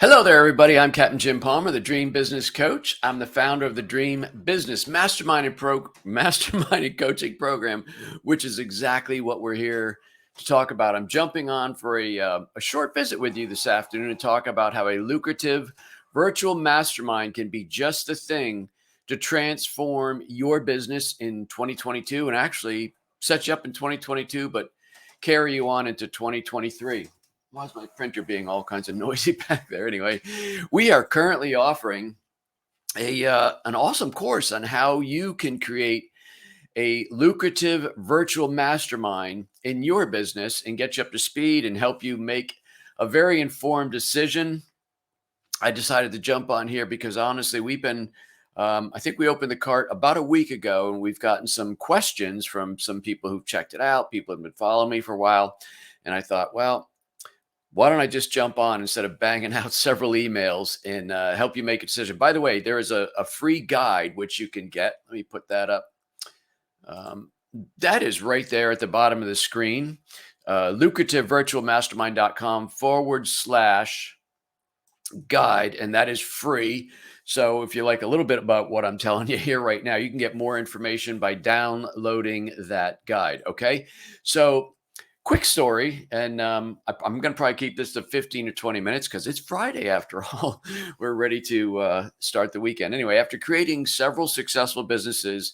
Hello there, everybody. I'm Captain Jim Palmer, the Dream Business Coach. I'm the founder of the Dream Business Mastermind and Coaching Program, which is exactly what we're here to talk about. I'm jumping on for a short visit with you this afternoon to talk about how a lucrative virtual mastermind can be just the thing to transform your business in 2022 and actually set you up in 2022, but carry you on into 2023. Why is my printer being all kinds of noisy back there? Anyway, we are currently offering an awesome course on how you can create a lucrative virtual mastermind in your business and get you up to speed and help you make a very informed decision. I decided to jump on here because honestly, I think we opened the cart about a week ago and we've gotten some questions from some people who've checked it out. People have been following me for a while. And I thought, well, why don't I just jump on instead of banging out several emails and help you make a decision? By the way, there is a free guide which you can get. Let me put that up. That is right there at the bottom of the screen. lucrativevirtualmastermind.com/guide, and that is free. So if you like a little bit about what I'm telling you here right now, you can get more information by downloading that guide. Okay. So quick story, and I'm going to probably keep this to 15 or 20 minutes because it's Friday after all. We're ready to start the weekend. Anyway, after creating several successful businesses,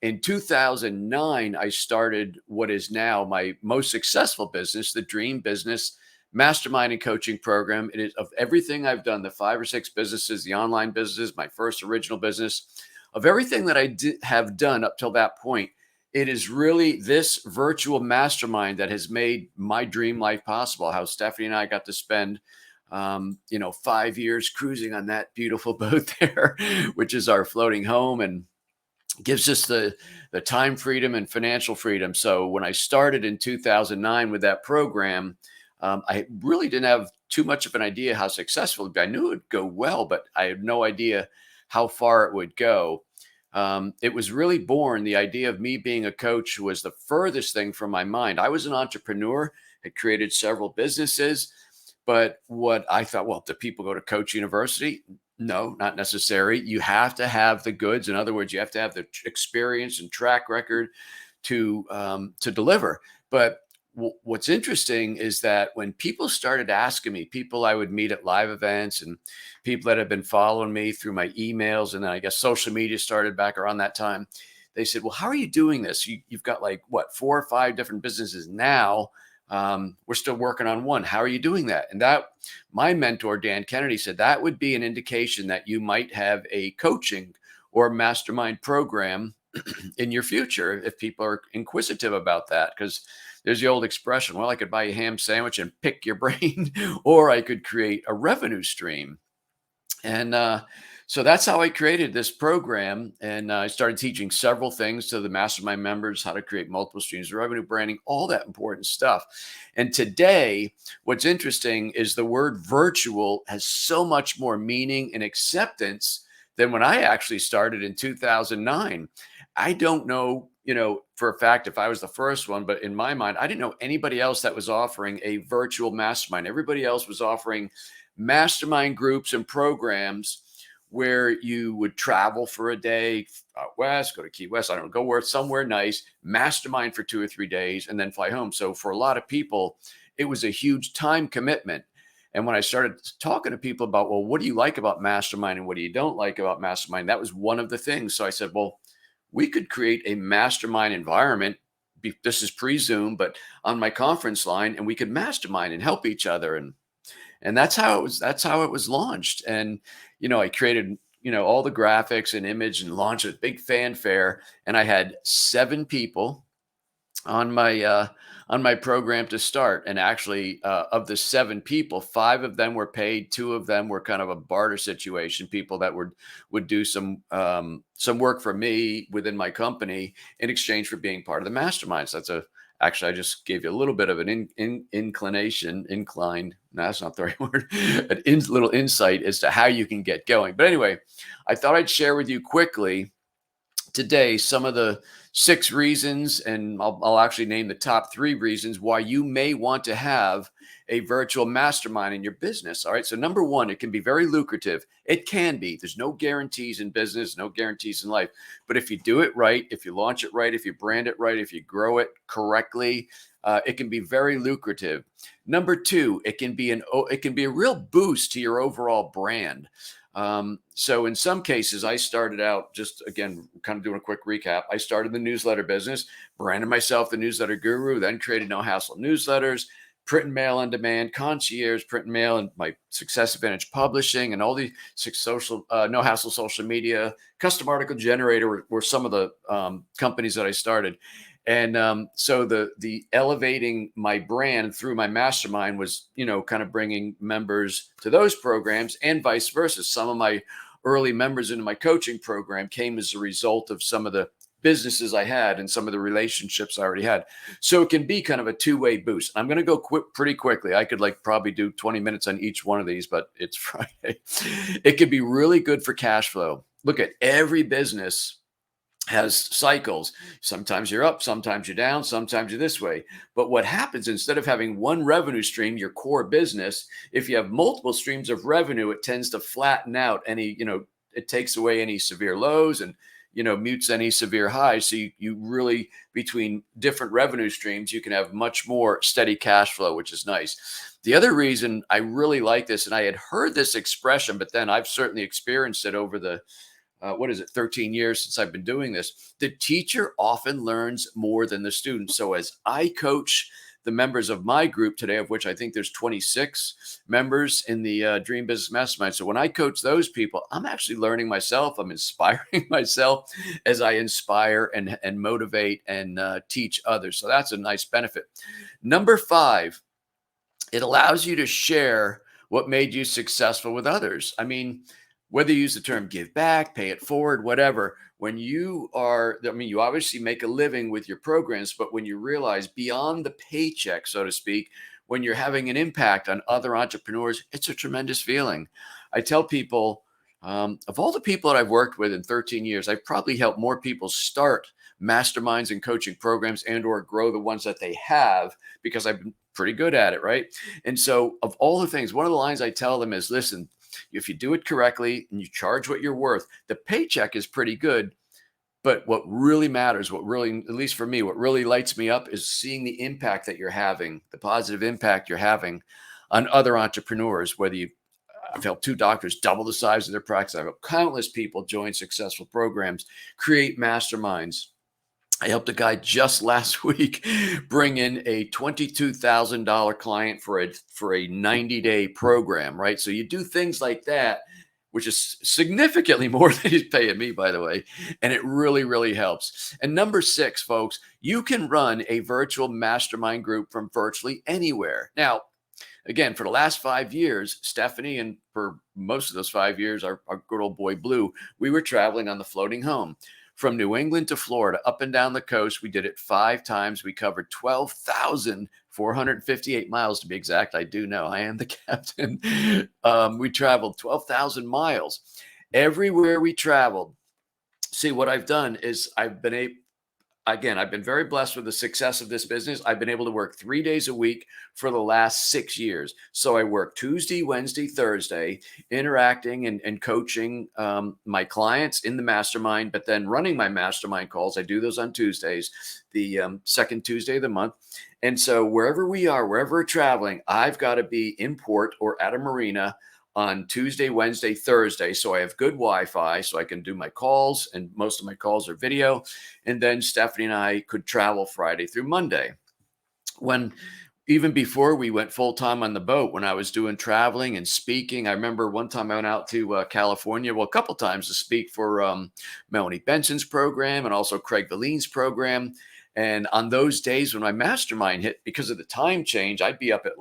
in 2009, I started what is now my most successful business, the Dream Business Mastermind and Coaching Program. It is of everything I've done, the 5 or 6 businesses, the online business, my first original business, of everything that I have done up till that point. It is really this virtual mastermind that has made my dream life possible. How Stephanie and I got to spend, 5 years cruising on that beautiful boat there, which is our floating home and gives us the time freedom and financial freedom. So when I started in 2009 with that program, I really didn't have too much of an idea how successful it would be. I knew it would go well, but I had no idea how far it would go. It was really born. The idea of me being a coach was the furthest thing from my mind. I was an entrepreneur, had created several businesses, but what I thought, well, do people go to Coach University? No, not necessary. You have to have the goods. In other words, you have to have the experience and track record to deliver. But what's interesting is that when people started asking me, people I would meet at live events and people that have been following me through my emails, and then I guess social media started back around that time, they said, well, how are you doing this? You've got like, what, 4 or 5 different businesses now. We're still working on one. How are you doing that? And that my mentor, Dan Kennedy, said that would be an indication that you might have a coaching or mastermind program in your future if people are inquisitive about that. Because there's the old expression, well, I could buy a ham sandwich and pick your brain, or I could create a revenue stream. And so that's how I created this program. And I started teaching several things to the mastermind members, how to create multiple streams of revenue, branding, all that important stuff. And today, what's interesting is the word virtual has so much more meaning and acceptance than when I actually started in 2009. I don't know, for a fact if I was the first one, but in my mind, I didn't know anybody else that was offering a virtual mastermind. Everybody else was offering mastermind groups and programs where you would travel for a day out west, go to Key West, I don't know, go somewhere nice, mastermind for 2 or 3 days, and then fly home. So for a lot of people, it was a huge time commitment. And when I started talking to people about, well, what do you like about mastermind and what do you don't like about mastermind? That was one of the things. So I said, well, we could create a mastermind environment. This is pre-Zoom, but on my conference line, and we could mastermind and help each other. And that's how it was launched. And, I created, all the graphics and image and launched a big fanfare. And I had 7 people on my program to start. And actually, of the 7 people, 5 of them were paid. 2 of them were kind of a barter situation, people that would do some work for me within my company in exchange for being part of the masterminds. Actually, I just gave you a little bit of an inclined. No, that's not the right word. Little insight as to how you can get going. But anyway, I thought I'd share with you quickly today some of the 6 reasons, and I'll actually name the top 3 reasons why you may want to have a virtual mastermind in your business. All right. So, number one, it can be very lucrative. It can be. There's no guarantees in business, no guarantees in life. But if you do it right, if you launch it right, if you brand it right, if you grow it correctly, it can be very lucrative. Number two, it can be a real boost to your overall brand. So in some cases, I started out, just again, kind of doing a quick recap. I started the newsletter business, branded myself the newsletter guru, then created no hassle newsletters, print and mail on demand, concierge print and mail, and my Success Advantage publishing, and all the social no hassle social media, custom article generator were some of the companies that I started. And so the elevating my brand through my mastermind was, kind of bringing members to those programs, and vice versa. Some of my early members into my coaching program came as a result of some of the businesses I had and some of the relationships I already had. So it can be kind of a two-way boost. I'm going to go pretty quickly. I could probably do 20 minutes on each one of these, but it's Friday. It could be really good for cash flow. Look at every business has cycles. Sometimes you're up, sometimes you're down, sometimes you're this way. But what happens, instead of having one revenue stream, your core business, if you have multiple streams of revenue, it tends to flatten out it takes away any severe lows and, mutes any severe highs. So you really, between different revenue streams, you can have much more steady cash flow, which is nice. The other reason I really like this, and I had heard this expression, but then I've certainly experienced it over the 13 years since I've been doing this. The teacher often learns more than the student. So as I coach the members of my group today, of which I think there's 26 members in the Dream Business Mastermind. So when I coach those people, I'm actually learning myself. I'm inspiring myself as I inspire and motivate and teach others. So that's a nice benefit. Number 5, it allows you to share what made you successful with others. I mean, whether you use the term give back, pay it forward, whatever, you obviously make a living with your programs, but when you realize beyond the paycheck, so to speak, when you're having an impact on other entrepreneurs, it's a tremendous feeling. I tell people, of all the people that I've worked with in 13 years, I've probably helped more people start masterminds and coaching programs and or grow the ones that they have, because I've been pretty good at it, right? And so of all the things, one of the lines I tell them is, listen, if you do it correctly and you charge what you're worth, the paycheck is pretty good. But what really matters, at least for me, what really lights me up is seeing the impact that you're having, the positive impact you're having on other entrepreneurs. I've helped 2 doctors double the size of their practice. I've helped countless people join successful programs, create masterminds. I helped a guy just last week bring in a $22,000 client for a 90-day program, right? So you do things like that, which is significantly more than he's paying me, by the way. And it really, really helps. And number 6, folks, you can run a virtual mastermind group from virtually anywhere. Now, again, for the last 5 years, Stephanie, and for most of those 5 years, our good old boy Blue, we were traveling on the floating home. From New England to Florida, up and down the coast. We did it 5 times. We covered 12,458 miles to be exact. I do know. I am the captain. We traveled 12,000 miles. Everywhere we traveled. See, what I've done is I've been very blessed with the success of this business. I've been able to work 3 days a week for the last 6 years. So I work Tuesday, Wednesday, Thursday, interacting and coaching my clients in the mastermind, but then running my mastermind calls. I do those on Tuesdays, the second Tuesday of the month. And so wherever we are, wherever we're traveling, I've got to be in port or at a marina on Tuesday, Wednesday, Thursday. So I have good Wi-Fi so I can do my calls, and most of my calls are video. And then Stephanie and I could travel Friday through Monday. Even before we went full time on the boat, when I was doing traveling and speaking, I remember one time I went out to California, a couple times to speak for Melanie Benson's program and also Craig Valine's program. And on those days when my mastermind hit, because of the time change, I'd be up at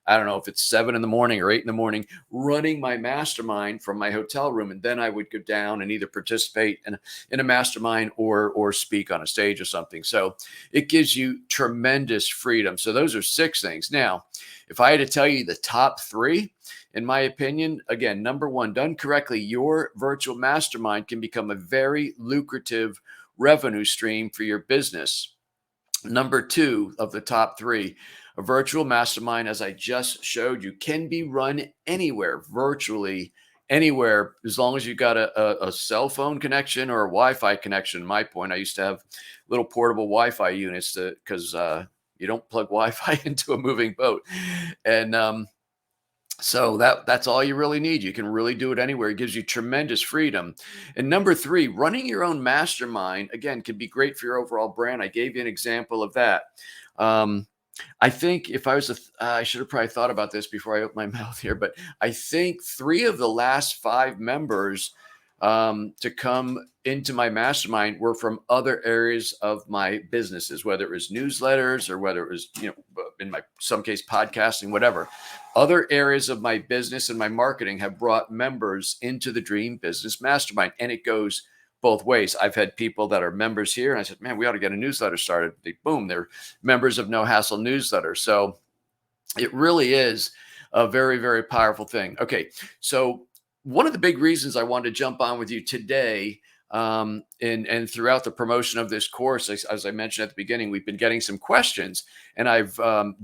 I don't know if it's 7 in the morning or 8 in the morning, running my mastermind from my hotel room. And then I would go down and either participate in a mastermind or speak on a stage or something. So it gives you tremendous freedom. So those are 6 things. Now, if I had to tell you the top 3, in my opinion, again, number 1, done correctly, your virtual mastermind can become a very lucrative revenue stream for your business. Number two of the top three, a virtual mastermind, as I just showed you, can be run anywhere, virtually anywhere, as long as you got a cell phone connection or a Wi-Fi connection. My point, I used to have little portable Wi-Fi units because you don't plug Wi-Fi into a moving boat. And so that's all you really need. You can really do it anywhere. It gives you tremendous freedom. And number three, running your own mastermind, again, can be great for your overall brand. I gave you an example of that. I think if I was I should have probably thought about this before I opened my mouth here, but I think three of the last five members to come into my mastermind were from other areas of my businesses, whether it was newsletters or whether it was, in some case, podcasting, whatever. Other areas of my business and my marketing have brought members into the Dream Business Mastermind, and it goes both ways. I've had people that are members here, and I said, man, we ought to get a newsletter started. Boom, they're members of No Hassle Newsletter. So it really is a very, very powerful thing. Okay, so one of the big reasons I wanted to jump on with you today, and throughout the promotion of this course, as I mentioned at the beginning, we've been getting some questions, and I've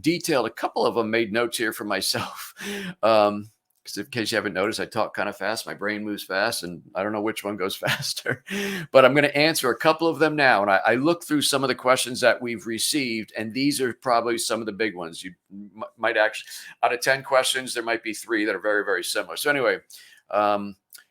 detailed a couple of them, made notes here for myself. Because in case you haven't noticed, I talk kind of fast. My brain moves fast, and I don't know which one goes faster. But I'm going to answer a couple of them now. And I looked through some of the questions that we've received, and these are probably some of the big ones. You might actually, out of 10 questions, there might be 3 that are very, very similar. So anyway,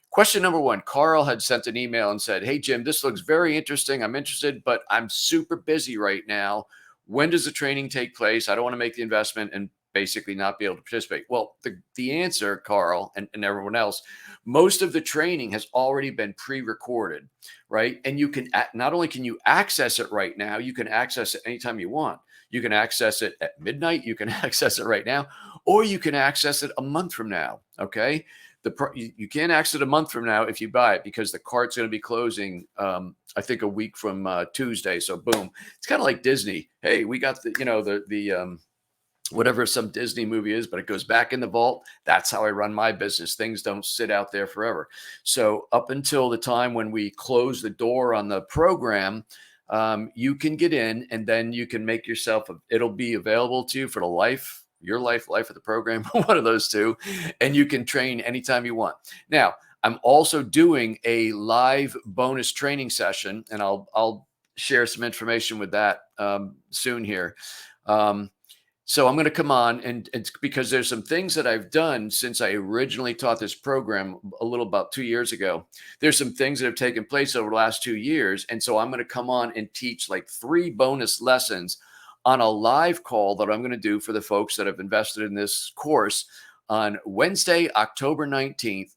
question number 1, Carl had sent an email and said, hey, Jim, this looks very interesting. I'm interested, but I'm super busy right now. When does the training take place? I don't want to make the investment and basically not be able to participate. Well, the answer, Carl, and everyone else, most of the training has already been pre-recorded, right? And you can, not only can you access it right now, you can access it anytime you want. You can access it at midnight. You can access it right now, or you can access it a month from now. Okay. You can't access it a month from now if you buy it, because the cart's going to be closing, I think a week from Tuesday. So boom, it's kind of like Disney. Hey, we got the whatever some Disney movie is, but it goes back in the vault. That's how I run my business. Things don't sit out there forever. So up until the time when we close the door on the program, you can get in, and then you can make yourself, it'll be available to you for your life of the program, one of those two, and you can train anytime you want. Now, I'm also doing a live bonus training session, and I'll share some information with that soon here. So I'm going to come on, and it's because there's some things that I've done since I originally taught this program a little about 2 years ago. There's some things that have taken place over the last 2 years. And so I'm going to come on and teach like 3 bonus lessons on a live call that I'm going to do for the folks that have invested in this course on Wednesday, October 19th.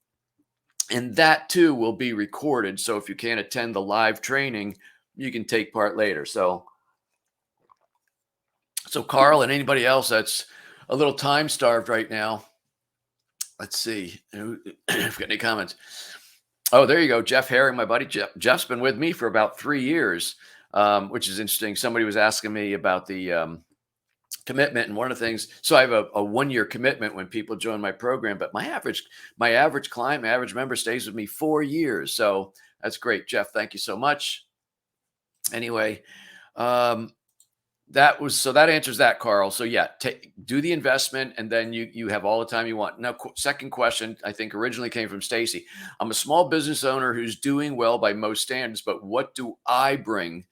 And that too will be recorded. So if you can't attend the live training, you can take part later. So Carl and anybody else that's a little time starved right now, let's see if we've got any comments. Oh, there you go. Jeff Herring, my buddy. Jeff's been with me for about 3 years, which is interesting. Somebody was asking me about the commitment, and one of the things, so I have a 1-year commitment when people join my program, but my average client, my average member stays with me 4 years. So that's great. Jeff, thank you so much. Anyway, that answers that, Carl. So yeah, do the investment, and then you have all the time you want. Now, second question, I think originally came from Stacy. I'm a small business owner who's doing well by most standards, but what do I bring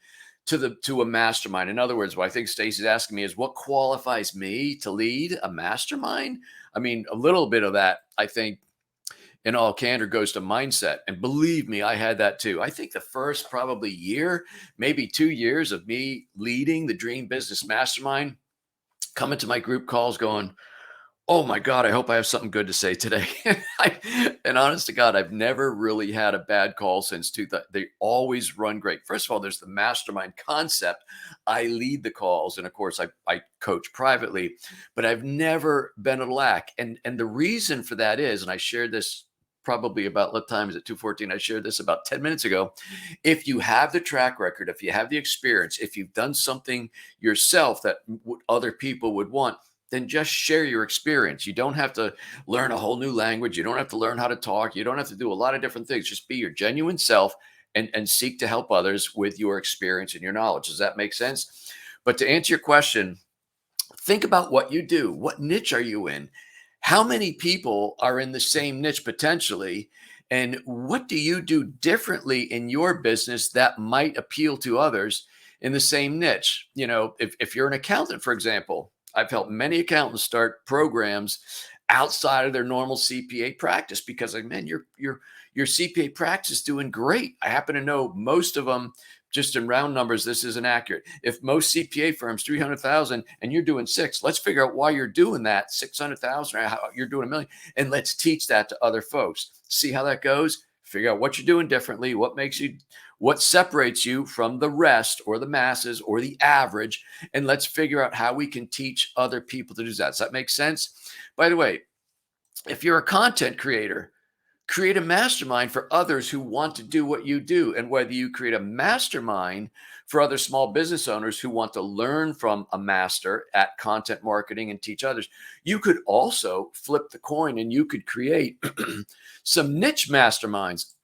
to a mastermind? In other words, what I think Stacy's asking me is, what qualifies me to lead a mastermind? I mean, a little bit of that, I think, in all candor, goes to mindset. And believe me, I had that too. I think the first probably year, maybe 2 years of me leading the Dream Business Mastermind, coming to my group calls going, oh my God, I hope I have something good to say today. And honest to God, I've never really had a bad call since 2000. They always run great. First of all, there's the mastermind concept. I lead the calls. And of course, I coach privately, but I've never been a lack. And the reason for that is, and I shared this probably about, what time is it? 2:14. I shared this about 10 minutes ago. If you have the track record, if you have the experience, if you've done something yourself that other people would want, then just share your experience. You don't have to learn a whole new language. You don't have to learn how to talk. You don't have to do a lot of different things. Just be your genuine self and seek to help others with your experience and your knowledge. Does that make sense? But to answer your question, think about what you do. What niche are you in? How many people are in the same niche potentially? And what do you do differently in your business that might appeal to others in the same niche? If you're an accountant, for example, I've helped many accountants start programs outside of their normal CPA practice because, like, man, your CPA practice is doing great. I happen to know most of them. Just in round numbers, this isn't accurate. If most CPA firms 300,000 and you're doing six, let's figure out why you're doing that 600,000 or how you're doing a million, and let's teach that to other folks. See how that goes. Figure out what you're doing differently, what separates you from the rest or the masses or the average, and let's figure out how we can teach other people to do that. Does that make sense? By the way, if you're a content creator, create a mastermind for others who want to do what you do. And whether you create a mastermind for other small business owners who want to learn from a master at content marketing and teach others, you could also flip the coin and you could create some niche masterminds.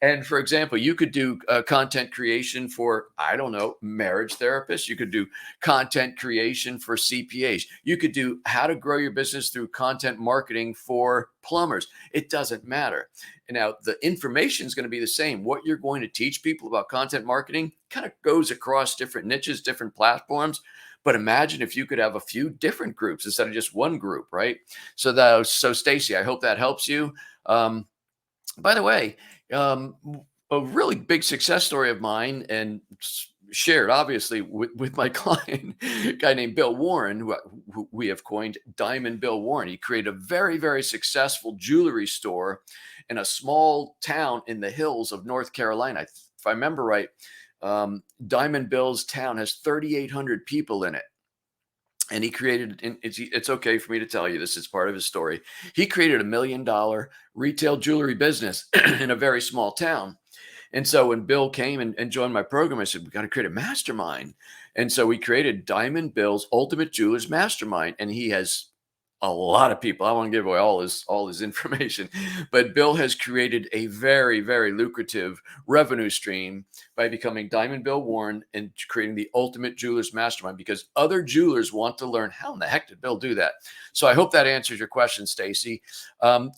And for example, you could do content creation for, I don't know, marriage therapists. You could do content creation for CPAs. You could do how to grow your business through content marketing for plumbers. It doesn't matter. And now the information is going to be the same. What you're going to teach people about content marketing kind of goes across different niches, different platforms. But imagine if you could have a few different groups instead of just one group, right? So Stacy, I hope that helps you. By the way, a really big success story of mine, and shared obviously with my client, a guy named Bill Warren, who we have coined Diamond Bill Warren. He created a very, very successful jewelry store in a small town in the hills of North Carolina. If I remember right, Diamond Bill's town has 3,800 people in it. And he created, and it's okay for me to tell you this, it's part of his story. He created $1 million retail jewelry business in a very small town. And so when Bill came and joined my program, I said, we got to create a mastermind. And so we created Diamond Bill's Ultimate Jewelers Mastermind. And he has a lot of people. I want to give away all his information, but Bill has created a very, very lucrative revenue stream by becoming Diamond Bill Warren and creating the Ultimate Jewelers Mastermind, because other jewelers want to learn, how in the heck did Bill do that? So I hope that answers your question, Stacy.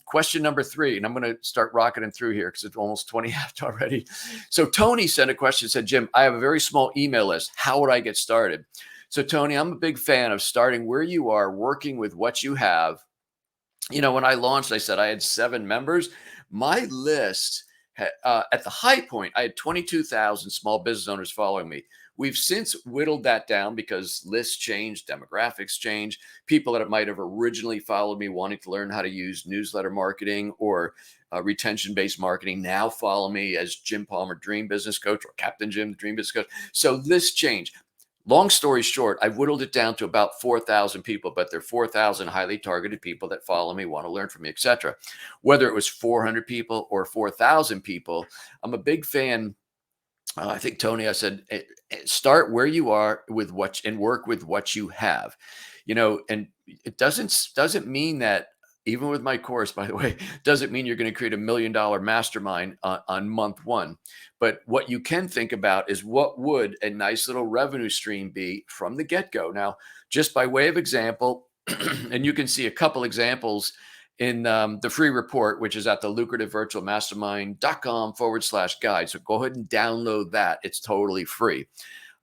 Question number 3, and I'm going to start rocketing through here because it's almost 20 after already. So Tony sent a question, said, Jim, I have a very small email list. How would I get started? So Tony, I'm a big fan of starting where you are, working with what you have. When I launched, I said I had 7 members. My list, at the high point, I had 22,000 small business owners following me. We've since whittled that down because lists change, demographics change. People that might have originally followed me wanting to learn how to use newsletter marketing or retention-based marketing now follow me as Jim Palmer, Dream Business Coach, or Captain Jim, the Dream Business Coach. So lists change. Long story short, I whittled it down to about 4,000 people, but they're 4,000 highly targeted people that follow me, want to learn from me, etc. Whether it was 400 people or 4,000 people, I'm a big fan. I think, Tony, I said, start where you are with and work with what you have, and it doesn't mean that, even with my course, by the way, doesn't mean you're going to create $1 million mastermind on month 1. But what you can think about is, what would a nice little revenue stream be from the get-go? Now, just by way of example, and you can see a couple examples in the free report, which is at the lucrativevirtualmastermind.com/guide. So go ahead and download that. It's totally free.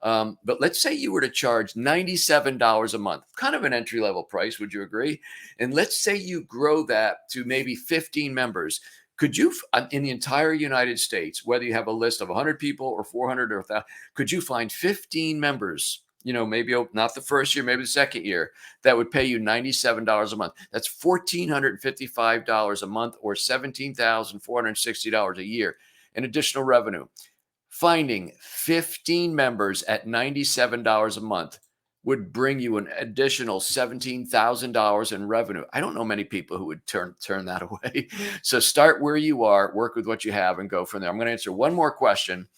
But let's say you were to charge $97 a month, kind of an entry-level price. Would you agree? And let's say you grow that to maybe 15 members. Could you, in the entire United States, whether you have a list of 100 people or 400 or 1,000, could you find 15 members, maybe not the first year, maybe the second year, that would pay you $97 a month? That's $1,455 a month, or $17,460 a year in additional revenue. Finding 15 members at $97 a month would bring you an additional $17,000 in revenue. I don't know many people who would turn that away. So start where you are, work with what you have, and go from there. I'm going to answer one more question.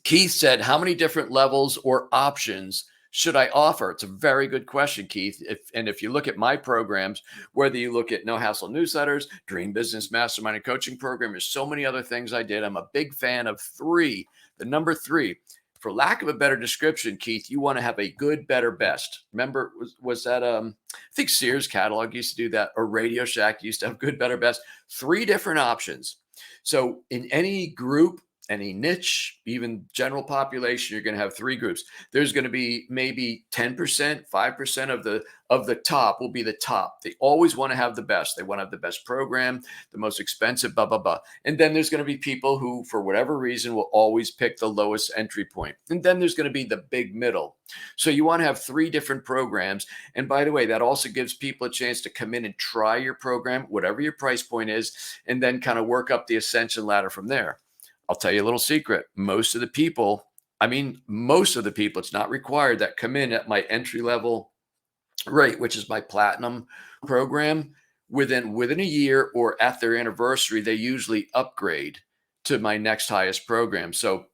Keith said, how many different levels or options should I offer? It's a very good question, Keith. If you look at my programs, whether you look at No Hassle newsletters, Dream Business Mastermind and Coaching Program, there's so many other things I did. I'm a big fan of three. The number three, for lack of a better description, Keith, you want to have a good, better, best. Remember, was that I think Sears catalog used to do that, or Radio Shack used to have good, better, best. Three different options. So in any group, any niche, even general population, you're going to have three groups. There's going to be maybe 10%, 5% of the top will be the top. They always want to have the best. They want to have the best program, the most expensive, blah, blah, blah. And then there's going to be people who, for whatever reason, will always pick the lowest entry point. And then there's going to be the big middle. So you want to have three different programs. And by the way, that also gives people a chance to come in and try your program, whatever your price point is, and then kind of work up the ascension ladder from there. I'll tell you a little secret. Most of the people, it's not required, that come in at my entry level rate, which is my platinum program, within a year or at their anniversary, they usually upgrade to my next highest program. So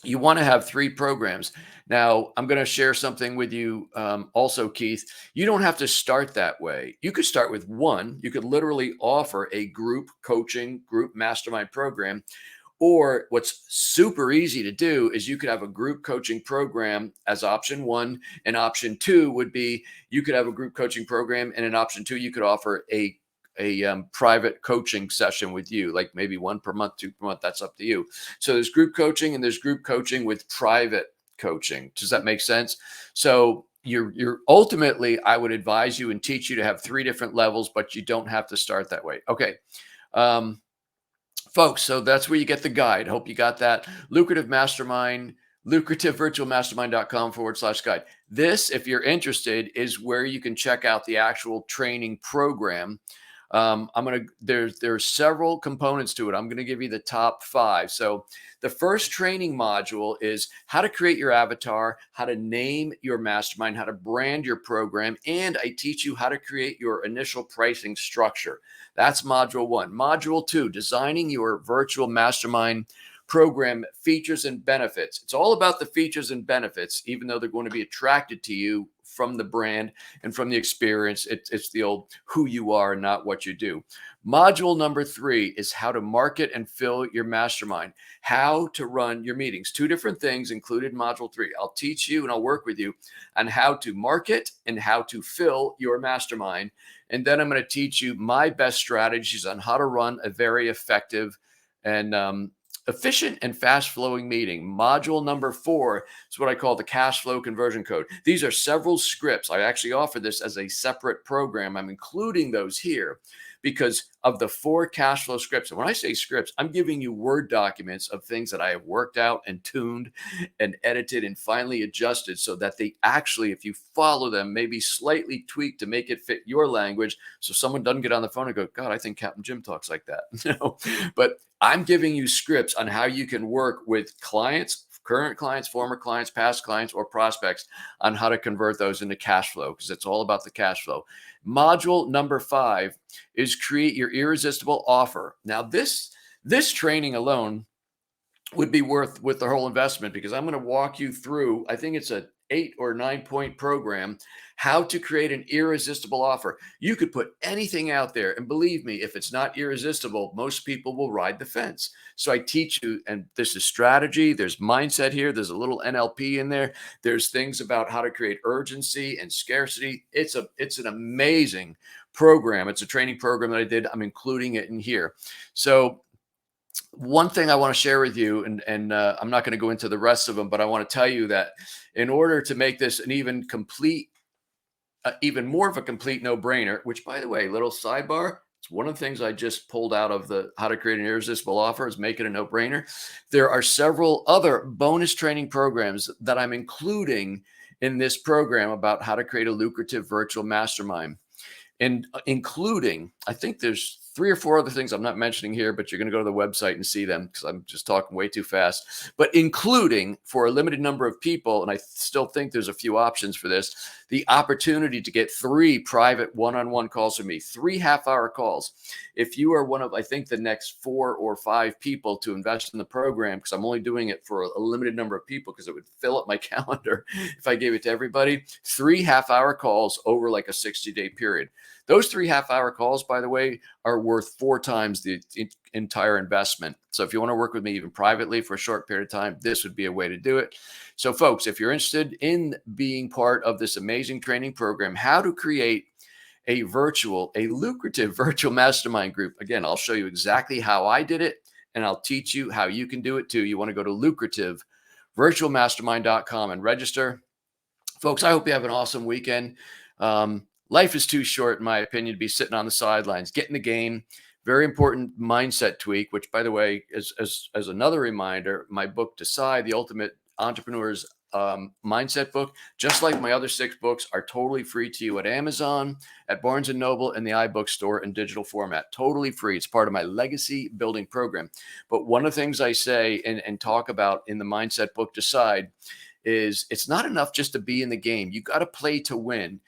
you want to have three programs. Now, I'm going to share something with you also, Keith. You don't have to start that way. You could start with one. You could literally offer a group coaching, group mastermind program. Or what's super easy to do is you could have a group coaching program as option one, and option two would be you could have a group coaching program, and in option two you could offer a private coaching session with you, like maybe one per month, two per month. That's up to you. So there's group coaching and there's group coaching with private coaching. Does that make sense? So you're ultimately, I would advise you and teach you to have three different levels, but you don't have to start that way. Okay. Folks, so that's where you get the guide. Hope you got that. Lucrative Mastermind, lucrativevirtualmastermind.com/guide. This, if you're interested, is where you can check out the actual training program. There's several components to it. I'm going to give you the top 5. So the first training module is how to create your avatar, how to name your mastermind, how to brand your program, and I teach you how to create your initial pricing structure. That's module 1. Module 2, designing your virtual mastermind program features and benefits. It's all about the features and benefits, even though they're going to be attracted to you from the brand and from the experience. It's the old who you are, not what you do. Module number 3 is how to market and fill your mastermind, how to run your meetings. 2 different things included in module 3. I'll teach you and I'll work with you on how to market and how to fill your mastermind. And then I'm going to teach you my best strategies on how to run a very effective and efficient and fast flowing meeting. Module number 4 is what I call the cash flow conversion code. These are several scripts. I actually offer this as a separate program. I'm including those here because of the 4 cash flow scripts. And when I say scripts, I'm giving you Word documents of things that I have worked out and tuned and edited and finally adjusted so that they actually, if you follow them, maybe slightly tweaked to make it fit your language. So someone doesn't get on the phone and go, God, I think Captain Jim talks like that. But I'm giving you scripts on how you can work with clients, current clients, former clients, past clients, or prospects on how to convert those into cash flow, because it's all about the cash flow. Module number 5 is create your irresistible offer. Now, this training alone would be worth with the whole investment, because I'm going to walk you through, I think it's a 8 or 9 point program, how to create an irresistible offer. You could put anything out there, and believe me, if it's not irresistible, most people will ride the fence. So I teach you, and this is strategy, there's mindset here, there's a little NLP in there, there's things about how to create urgency and scarcity. It's an amazing program. It's a training program that I did. I'm including it in here. So one thing I want to share with you, and I'm not going to go into the rest of them, but I want to tell you that in order to make this an even more of a complete no-brainer, which, by the way, little sidebar, it's one of the things I just pulled out of the How to Create an Irresistible Offer is make it a no-brainer. There are several other bonus training programs that I'm including in this program about how to create a lucrative virtual mastermind, and including, I think there's three or four other things I'm not mentioning here, but you're going to go to the website and see them because I'm just talking way too fast. But including for a limited number of people, and I still think there's a few options for this, the opportunity to get 3 private one-on-one calls with me, 3 half-hour calls. If you are one of, I think, the next 4 or 5 people to invest in the program, because I'm only doing it for a limited number of people because it would fill up my calendar if I gave it to everybody, 3 half-hour calls over like a 60-day period. Those 3 half-hour calls, by the way, are worth 4 times the entire investment. So if you want to work with me even privately for a short period of time, this would be a way to do it. So folks, if you're interested in being part of this amazing training program, how to create a lucrative virtual mastermind group. Again, I'll show you exactly how I did it, and I'll teach you how you can do it too. You want to go to lucrativevirtualmastermind.com and register. Folks, I hope you have an awesome weekend. Life is too short, in my opinion, to be sitting on the sidelines. Get in the game. Very important mindset tweak, which, by the way, as another reminder, my book, Decide, the Ultimate Entrepreneur's Mindset book, just like my other 6 books, are totally free to you at Amazon, at Barnes & Noble, and the iBookstore in digital format. Totally free. It's part of my legacy building program. But one of the things I say and talk about in the mindset book, Decide, is it's not enough just to be in the game. You got to play to win.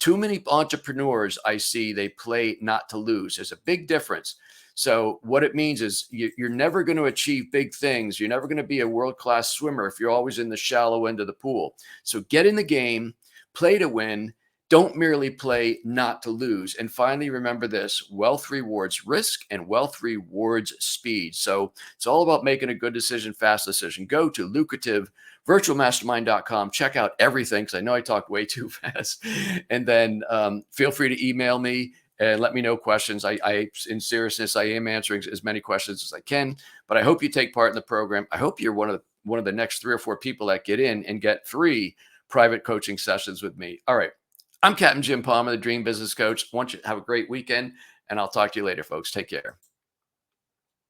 Too many entrepreneurs I see, they play not to lose. There's a big difference. So what it means is you're never going to achieve big things. You're never going to be a world-class swimmer if you're always in the shallow end of the pool. So get in the game, play to win. Don't merely play not to lose. And finally, remember this: wealth rewards risk and wealth rewards speed. So it's all about making a good decision, fast decision. Go to lucrativevirtualmastermind.com. Check out everything, because I know I talked way too fast. And then feel free to email me and let me know questions. I, in seriousness, I am answering as many questions as I can. But I hope you take part in the program. I hope you're one of the next 3 or 4 people that get in and get 3 private coaching sessions with me. All right. I'm Captain Jim Palmer, the Dream Business Coach. I want you to have a great weekend, and I'll talk to you later, folks. Take care.